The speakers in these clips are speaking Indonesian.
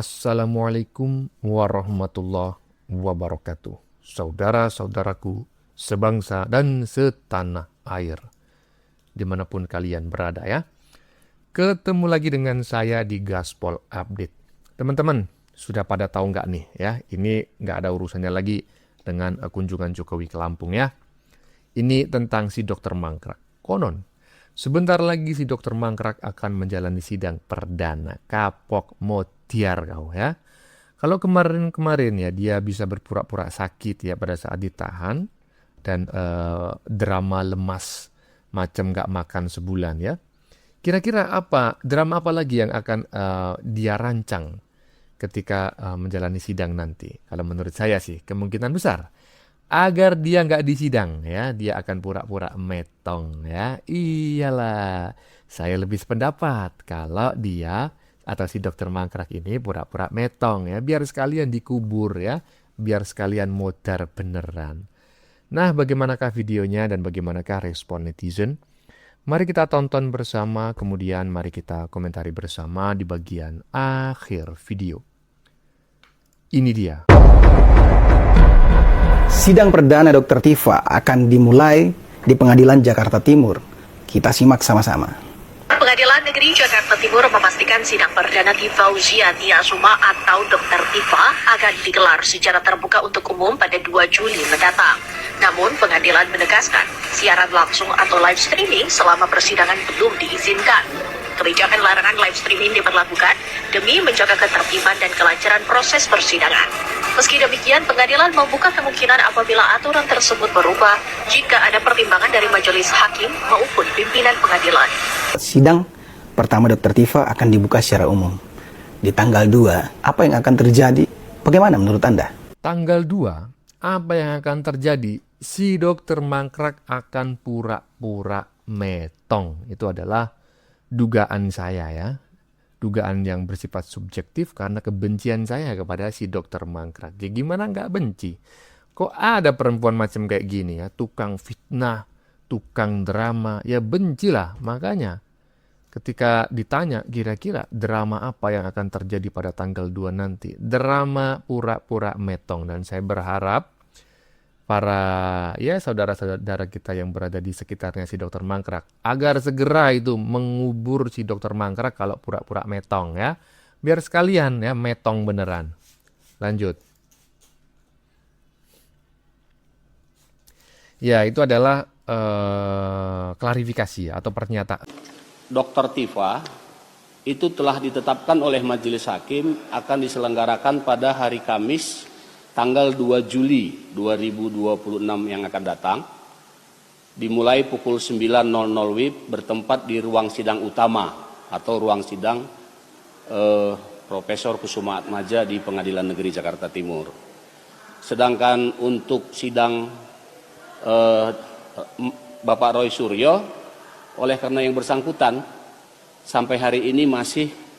Assalamualaikum warahmatullahi wabarakatuh. Saudara-saudaraku sebangsa dan setanah air, dimanapun kalian berada ya. Ketemu lagi dengan saya di Gaspol Update. Teman-teman, sudah pada tahu nggak nih ya, ini nggak ada urusannya lagi dengan kunjungan Jokowi ke Lampung ya. Ini tentang si Dokter Mangkrak. Konon, sebentar lagi si Dokter Mangkrak akan menjalani sidang perdana. Kapok motiar kau ya. Kalau kemarin-kemarin ya dia bisa berpura-pura sakit ya pada saat ditahan dan drama lemas macam nggak makan sebulan ya. Kira-kira drama apa lagi yang akan dia rancang ketika menjalani sidang nanti? Kalau menurut saya sih kemungkinan besar agar dia nggak disidang ya, dia akan pura-pura metong ya. Iyalah, saya lebih sependapat kalau dia atau si Dokter Mangkrak ini pura-pura metong ya, biar sekalian dikubur ya, biar sekalian modar beneran. Nah, bagaimanakah videonya dan bagaimanakah respon netizen? Mari kita tonton bersama, kemudian mari kita komentari bersama di bagian akhir video. Ini dia. Sidang perdana Dr. Tifa akan dimulai di Pengadilan Jakarta Timur. Kita simak sama-sama. Pengadilan Negeri Jakarta Timur memastikan sidang perdana Tifa Uziati Azuma atau Dr. Tifa akan digelar secara terbuka untuk umum pada 2 Juli mendatang. Namun, pengadilan menegaskan siaran langsung atau live streaming selama persidangan belum diizinkan. Kebijakan larangan live streaming diberlakukan demi menjaga ketertiban dan kelancaran proses persidangan. Meski demikian, pengadilan membuka kemungkinan apabila aturan tersebut berubah jika ada pertimbangan dari majelis hakim maupun pimpinan pengadilan. Sidang pertama Dr. Tifa akan dibuka secara umum. Di tanggal 2, apa yang akan terjadi? Bagaimana menurut Anda? Tanggal 2, apa yang akan terjadi? Si Dokter Mangkrak akan pura-pura metong. Itu adalah dugaan saya ya. Dugaan yang bersifat subjektif karena kebencian saya kepada si Dokter Mangkrak. Ya gimana nggak benci? Kok ada perempuan macam kayak gini ya? Tukang fitnah, tukang drama. Ya bencilah. Makanya ketika ditanya kira-kira drama apa yang akan terjadi pada tanggal 2 nanti. Drama pura-pura metong. Dan saya berharap para ya saudara-saudara kita yang berada di sekitarnya si Dokter Mangkrak agar segera itu mengubur si Dokter Mangkrak kalau pura-pura metong ya, biar sekalian ya metong beneran. Lanjut. Ya, itu adalah klarifikasi atau pernyataan. Dr. Tifa itu telah ditetapkan oleh majelis hakim akan diselenggarakan pada hari Kamis tanggal 2 Juli 2026 yang akan datang, dimulai pukul 9.00 WIB bertempat di ruang sidang utama atau ruang sidang Profesor Kusuma Atmaja di Pengadilan Negeri Jakarta Timur. Sedangkan untuk sidang Bapak Roy Suryo, oleh karena yang bersangkutan sampai hari ini masih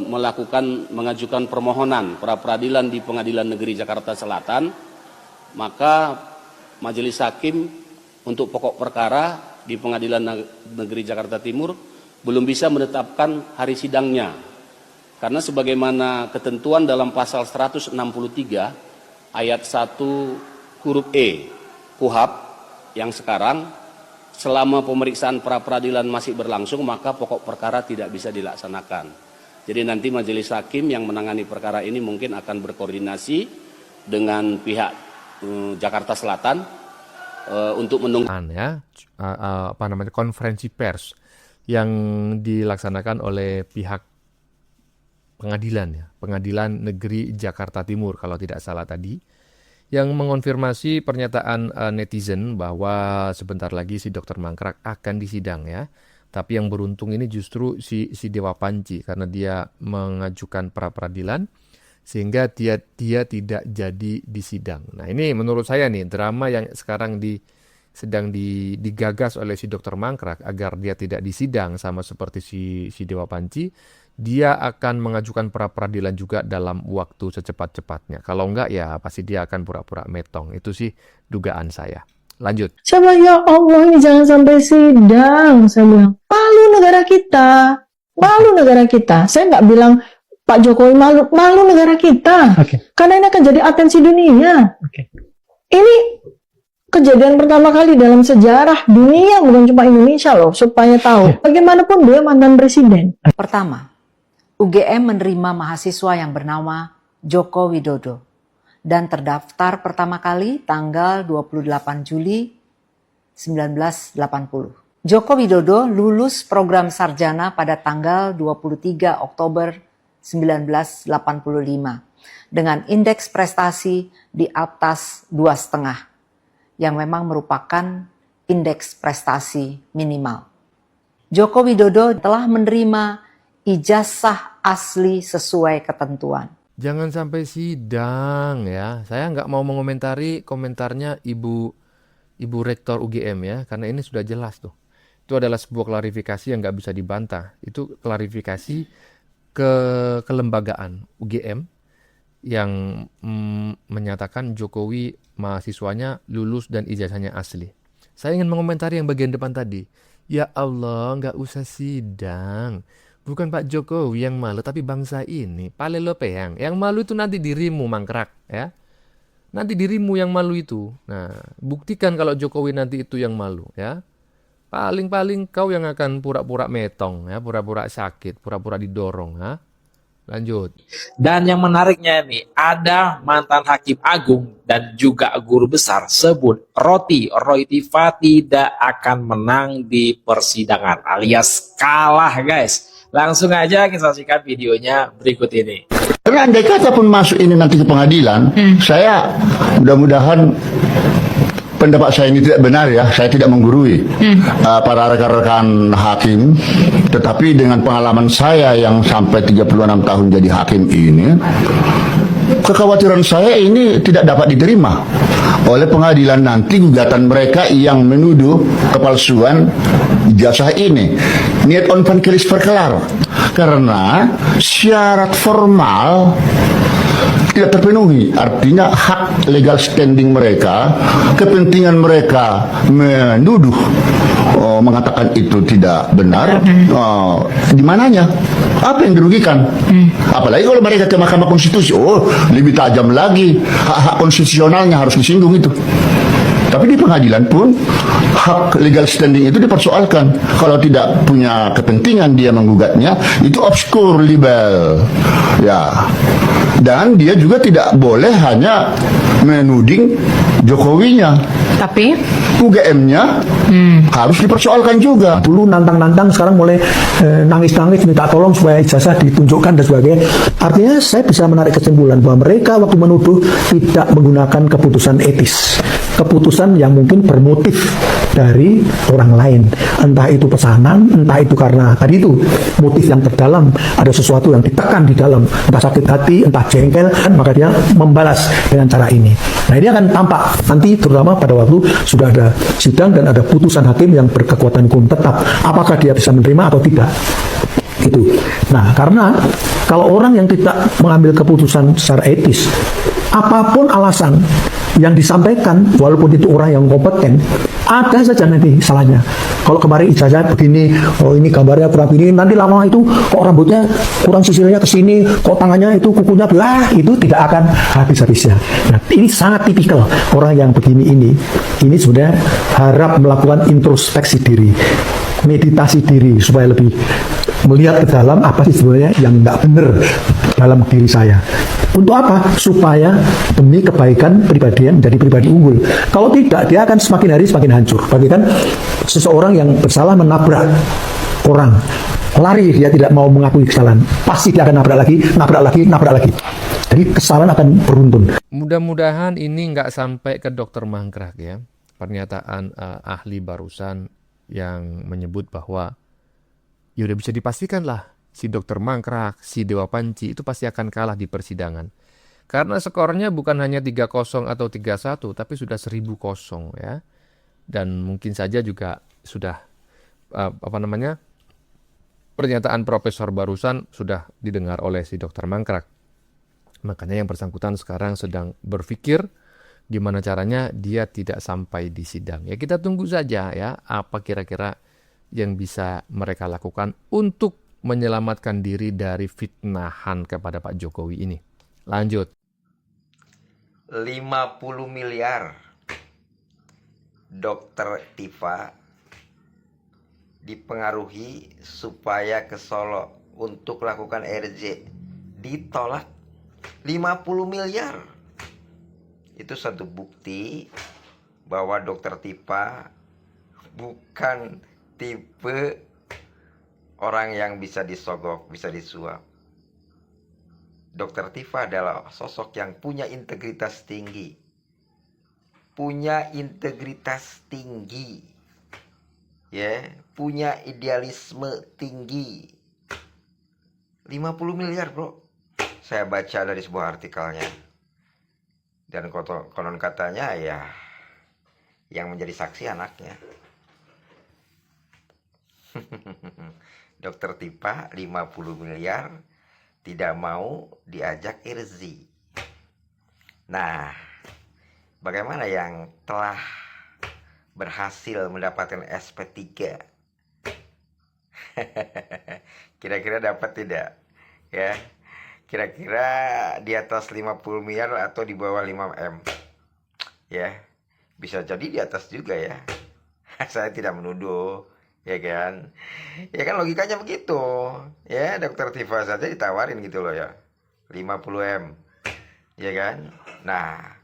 mengajukan permohonan pra peradilan di Pengadilan Negeri Jakarta Selatan, maka majelis hakim untuk pokok perkara di Pengadilan Negeri Jakarta Timur belum bisa menetapkan hari sidangnya karena sebagaimana ketentuan dalam pasal 163 ayat 1 huruf E KUHP yang sekarang, selama pemeriksaan pra peradilan masih berlangsung, maka pokok perkara tidak bisa dilaksanakan. Jadi nanti majelis hakim yang menangani perkara ini mungkin akan berkoordinasi dengan pihak Jakarta Selatan untuk menunggu konferensi pers yang dilaksanakan oleh pihak pengadilan ya, Pengadilan Negeri Jakarta Timur kalau tidak salah tadi, yang mengonfirmasi pernyataan netizen bahwa sebentar lagi si Dokter Mangkrak akan disidang ya. Tapi yang beruntung ini justru si Dewa Panci karena dia mengajukan pra peradilan sehingga dia tidak jadi disidang. Nah ini menurut saya nih drama yang sekarang sedang digagas oleh si Dokter Mangkrak agar dia tidak disidang sama seperti si Dewa Panci. Dia akan mengajukan pra peradilan juga dalam waktu secepat-cepatnya. Kalau enggak ya pasti dia akan pura-pura metong. Itu sih dugaan saya. Lanjut. Coba ya Allah ini jangan sampai sidang. Saya bilang, malu negara kita. Malu negara kita. Saya nggak bilang Pak Jokowi malu negara kita. Karena ini akan jadi atensi dunia. Ini kejadian pertama kali dalam sejarah dunia, bukan cuma Indonesia loh, supaya tahu. Bagaimanapun dia mantan presiden. Pertama, UGM menerima mahasiswa yang bernama Joko Widodo dan terdaftar pertama kali tanggal 28 Juli 1980. Joko Widodo lulus program sarjana pada tanggal 23 Oktober 1985 dengan indeks prestasi di atas 2,5 yang memang merupakan indeks prestasi minimal. Joko Widodo telah menerima ijazah asli sesuai ketentuan. Jangan sampai sidang ya. Saya nggak mau mengomentari komentarnya Ibu Rektor UGM ya, karena ini sudah jelas tuh. Itu adalah sebuah klarifikasi yang nggak bisa dibantah. Itu klarifikasi kelembagaan UGM yang menyatakan Jokowi mahasiswanya lulus dan ijazahnya asli. Saya ingin mengomentari yang bagian depan tadi. Ya Allah, nggak usah sidang. Bukan Pak Jokowi yang malu, tapi bangsa ini. Palelo peyang. Yang malu itu nanti dirimu, mangkrak. Ya. Nanti dirimu yang malu itu. Nah, buktikan kalau Jokowi nanti itu yang malu. Ya. Paling-paling kau yang akan pura-pura metong. Ya. Pura-pura sakit, pura-pura didorong. Ya. Lanjut. Dan yang menariknya nih, ada mantan hakim agung dan juga guru besar sebut Roy Tiva tidak akan menang di persidangan alias kalah guys. Langsung aja kita saksikan videonya berikut ini. Karena andai kata pun masuk ini nanti ke pengadilan, saya mudah-mudahan pendapat saya ini tidak benar ya, saya tidak menggurui para rekan-rekan hakim, tetapi dengan pengalaman saya yang sampai 36 tahun jadi hakim ini, kekhawatiran saya ini tidak dapat diterima oleh pengadilan nanti gugatan mereka yang menuduh kepalsuan ijazah ini. Niat on kelis perkelar karena syarat formal tidak terpenuhi, artinya hak legal standing mereka, kepentingan mereka menuduh, mengatakan itu tidak benar, di mananya? Apa yang dirugikan? Apalagi kalau mereka ke Mahkamah Konstitusi, lebih tajam lagi, hak-hak konstitusionalnya harus disinggung itu. Tapi di pengadilan pun hak legal standing itu dipersoalkan. Kalau tidak punya kepentingan dia menggugatnya, itu obskur libel. Ya. Dan dia juga tidak boleh hanya menuding Jokowinya. Tapi UGM-nya harus dipersoalkan juga. Dulu nantang-nantang, sekarang mulai nangis-nangis minta tolong supaya ijazah ditunjukkan dan sebagainya. Artinya saya bisa menarik kesimpulan bahwa mereka waktu menuduh tidak menggunakan keputusan etis, keputusan yang mungkin bermotif dari orang lain, entah itu pesanan, entah itu karena tadi itu motif yang terdalam, ada sesuatu yang ditekan di dalam, entah sakit hati, entah jengkel, maka dia membalas dengan cara ini. Nah, ini akan tampak nanti terutama pada waktu sudah ada sidang dan ada putusan hakim yang berkekuatan hukum tetap, apakah dia bisa menerima atau tidak. Itu. Nah, karena kalau orang yang tidak mengambil keputusan secara etis, apapun alasan yang disampaikan, walaupun itu orang yang kompeten, ada saja nanti salahnya. Kalau kemarin ijazah begini, ini gambarnya kurang begini, nanti lama itu kok rambutnya kurang sisirnya ke sini, kok tangannya itu kukunya belah, itu tidak akan habis-habisnya. Nah, ini sangat tipikal orang yang begini ini. Ini sebenarnya harap melakukan introspeksi diri, meditasi diri supaya lebih melihat ke dalam apa sih sebenarnya yang nggak benar dalam diri saya. Untuk apa? Supaya demi kebaikan pribadi menjadi pribadi unggul. Kalau tidak, dia akan semakin hari semakin hancur. Bagikan seseorang yang bersalah menabrak orang, lari, dia tidak mau mengakui kesalahan, pasti dia akan nabrak lagi. Jadi kesalahan akan beruntun. Mudah-mudahan ini nggak sampai ke Dokter Mangkrak ya. Pernyataan ahli barusan yang menyebut bahwa ya udah bisa dipastikan lah si Dokter Mangkrak, si Dewa Panci itu pasti akan kalah di persidangan. Karena skornya bukan hanya 3-0 atau 3-1, tapi sudah 1000-0 ya. Dan mungkin saja juga sudah pernyataan profesor barusan sudah didengar oleh si Dokter Mangkrak. Makanya yang bersangkutan sekarang sedang berpikir gimana caranya dia tidak sampai di sidang. Ya kita tunggu saja ya apa kira-kira yang bisa mereka lakukan untuk menyelamatkan diri dari fitnahan kepada Pak Jokowi ini. Lanjut. 50 miliar Dokter Tifa dipengaruhi supaya ke Solo untuk lakukan RJ, ditolak 50 miliar. Itu satu bukti bahwa Dokter Tifa bukan tipe orang yang bisa disogok, bisa disuap. Dokter Tifa adalah sosok yang punya integritas tinggi. Punya integritas tinggi. Ya, punya idealisme tinggi. 50 miliar, Bro. Saya baca dari sebuah artikelnya. Dan konon katanya ya yang menjadi saksi anaknya. Dokter Tifa 50 miliar tidak mau diajak Irzi. Nah, bagaimana yang telah berhasil mendapatkan SP3? Kira-kira dapat tidak? Ya, kira-kira di atas 50 miliar atau di bawah 5M? Ya, bisa jadi di atas juga ya. Saya tidak menuduh. Ya kan? Ya kan logikanya begitu. Ya, Dokter Tifa saja ditawarin gitu loh ya. 50M. Ya kan? Nah,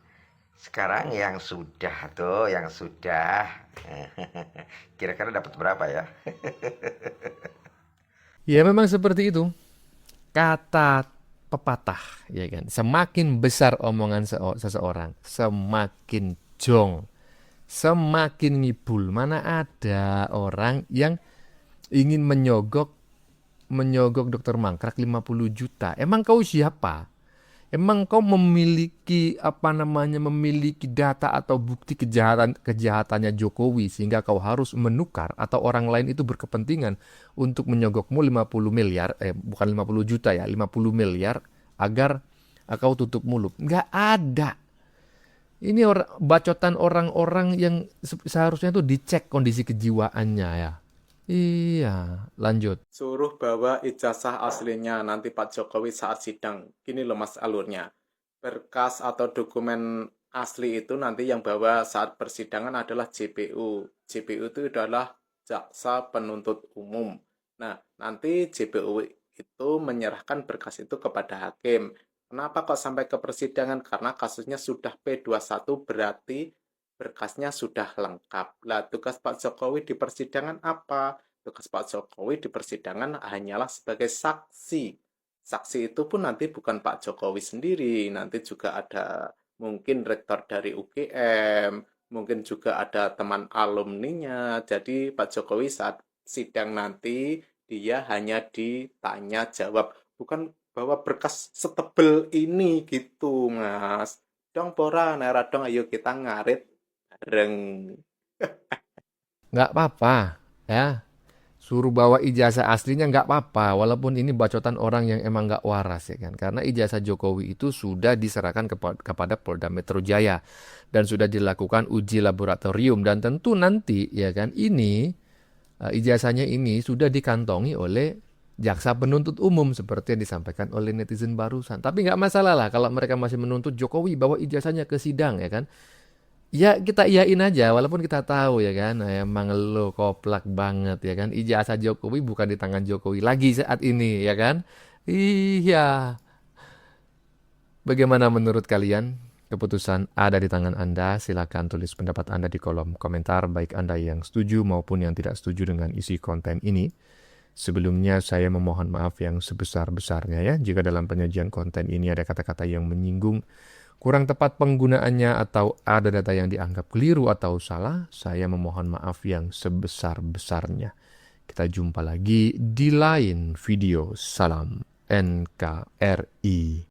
sekarang yang sudah tuh, yang sudah. Kira-kira dapat berapa ya? Ya memang seperti itu. Kata pepatah, ya kan? Semakin besar omongan seseorang, semakin jong. Semakin ngibul. Mana ada orang yang ingin menyogok Dokter Mangkrak 50 juta. Emang kau siapa? Emang kau memiliki memiliki data atau bukti kejahatannya Jokowi sehingga kau harus menukar atau orang lain itu berkepentingan untuk menyogokmu 50 miliar, bukan 50 juta ya, 50 miliar agar kau tutup mulut. Nggak ada. Ini bacotan orang-orang yang seharusnya tuh dicek kondisi kejiwaannya ya. Iya, lanjut. Suruh bawa ijazah aslinya nanti Pak Jokowi saat sidang. Gini loh Mas alurnya. Berkas atau dokumen asli itu nanti yang bawa saat persidangan adalah JPU. JPU itu adalah jaksa penuntut umum. Nah, nanti JPU itu menyerahkan berkas itu kepada hakim. Kenapa kok sampai ke persidangan? Karena kasusnya sudah P21 berarti berkasnya sudah lengkap. Lah, tugas Pak Jokowi di persidangan apa? Tugas Pak Jokowi di persidangan hanyalah sebagai saksi. Saksi itu pun nanti bukan Pak Jokowi sendiri, nanti juga ada mungkin rektor dari UGM, mungkin juga ada teman alumninya. Jadi Pak Jokowi saat sidang nanti dia hanya ditanya jawab, bukan bawa berkas setebel ini gitu Mas. Dong pora nera dong, ayo kita ngarit bareng. Nggak apa-apa ya. Suruh bawa ijazah aslinya nggak apa-apa, walaupun ini bacotan orang yang emang nggak waras ya kan. Karena ijazah Jokowi itu sudah diserahkan kepada Polda Metro Jaya dan sudah dilakukan uji laboratorium dan tentu nanti ya kan ini ijazahnya ini sudah dikantongi oleh jaksa penuntut umum seperti yang disampaikan oleh netizen barusan. Tapi nggak masalah lah kalau mereka masih menuntut Jokowi bawa ijazahnya ke sidang ya kan. Ya kita iyain aja walaupun kita tahu ya kan emang lo koplak banget ya kan. Ijazah Jokowi bukan di tangan Jokowi lagi saat ini ya kan. Iya. Bagaimana menurut kalian? Keputusan ada di tangan Anda. Silakan tulis pendapat Anda di kolom komentar baik Anda yang setuju maupun yang tidak setuju dengan isi konten ini. Sebelumnya saya memohon maaf yang sebesar-besarnya ya jika dalam penyajian konten ini ada kata-kata yang menyinggung, kurang tepat penggunaannya atau ada data yang dianggap keliru atau salah, saya memohon maaf yang sebesar-besarnya. Kita jumpa lagi di lain video. Salam NKRI.